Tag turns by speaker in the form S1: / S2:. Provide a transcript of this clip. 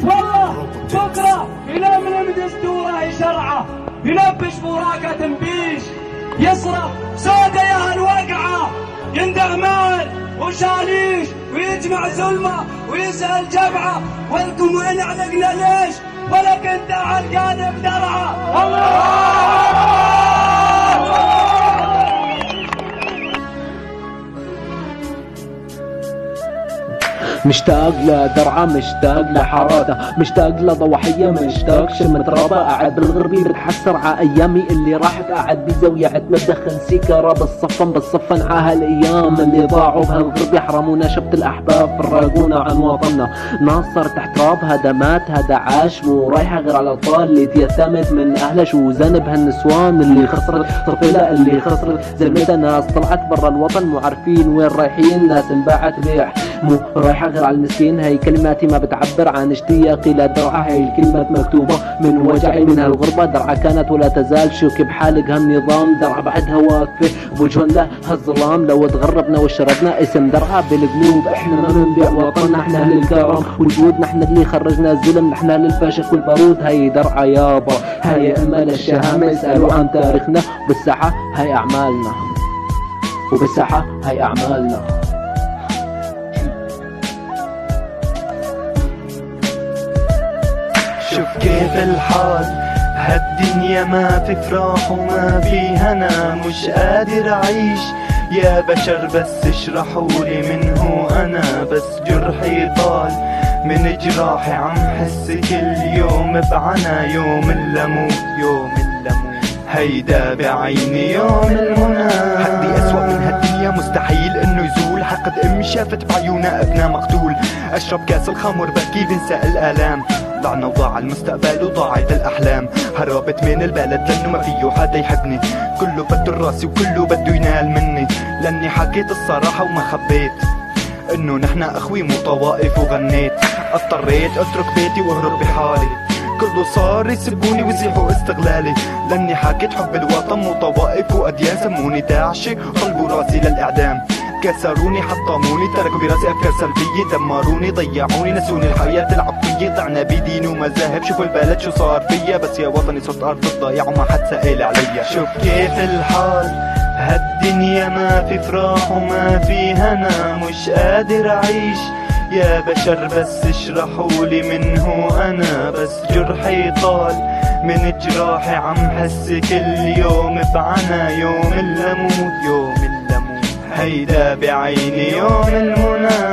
S1: والله بكره يلملم دستوره شرعه، يلبش براقه تنبيش، يصرخ سوده يا هالوقعه، يندع مال وشاليش ويجمع زلمه ويسال جبعه، ولكم وين علقنا ليش ولا كنت عالقاده بدرعه.
S2: مشتاق لدرعة، مشتاق لحاراتها، مشتاق لضوحية، مشتاق شمة رابة. قاعد بالغربي بتحسر ع ايامي اللي راحت، قاعد بزاوية بدخن سيكارة بالصفن ع هالايام اللي ضاعوا بهالغربي. حرمونا شبت الاحباب، فرقونا عن وطننا، ناصر تحت راب هدمات هذا عاش. مو رايحة غير على الاطفال اللي تيتمت من اهلها، شو ذنب هالنسوان اللي خسرت طفلة، اللي خسرت زلمتها. ناس طلعت برا الوطن مو عارفين وين رايحين، ناس انباعت بيع. مو رايحة غير على المسكين، هي كلماتي ما بتعبر عن اشتياقي لدرعة. هي الكلمات مكتوبة من وجعي من هالغربة. درعة كانت ولا تزال شوكي بحالق هالنظام، درعة بعدها واقفة بوجهنا هالظلام. لو تغربنا وشردنا اسم درعة بالقلوب، احنا ما بنبيع وطننا، احنا اهل الكرم وجودنا، احنا اللي خرجنا الزلم، نحن اهل الفاشق والبارود. هي درعة يابا، هي امل الشهامة، اسألوا عن تاريخنا. بالساحة هي اعمالنا، وبالساحة هي اعمالنا.
S3: شوف كيف الحال هالدنيا، ما في فرح وما في هنا، مش قادر اعيش يا بشر بس اشرحولي من هو انا. بس جرحي طال من جراحي، عم حس كل يوم بعنا، يوم اللموت يوم اللموت، هيدا بعيني يوم المنى. حدي اسوأ من هالدنيا مستحيل انه يزول، حقد امي شافت بعيونها ابنها مقتول. اشرب كاس الخمر بكي بنسى الالام، ضعنا وضاع المستقبل وضاعت الاحلام. هربت من البلد لانه ما فيه حدا يحبني، كله بده راسي وكله بده ينال مني. لاني حكيت الصراحة وما خبيت انه نحن اخوي مو طوائف، وغنيت اضطريت اترك بيتي واهرب بحالي. كله صار يسبوني ويزيحوا استغلالي، لاني حكيت حب الوطن مو طوائف واديان. سموني داعشي قلبوا راسي للاعدام، كسروني حطموني تركوا براسي افكار سلبيه، دمروني ضيعوني نسوني الحياه العفويه. ضعنا بدين ومذاهب، شوفوا البلد شو صار فيا، بس يا وطني صرت ارض الضياع وما حد سائل عليا. شوف كيف الحال هالدنيا، ما في فرح وما في هنا، مش قادر اعيش يا بشر بس اشرحولي من هو انا. بس جرحي طال من جراحي، عم حس كل يوم بعنا، يوم اللموت يوم اللموت، هيدا بعيني يوم المنى.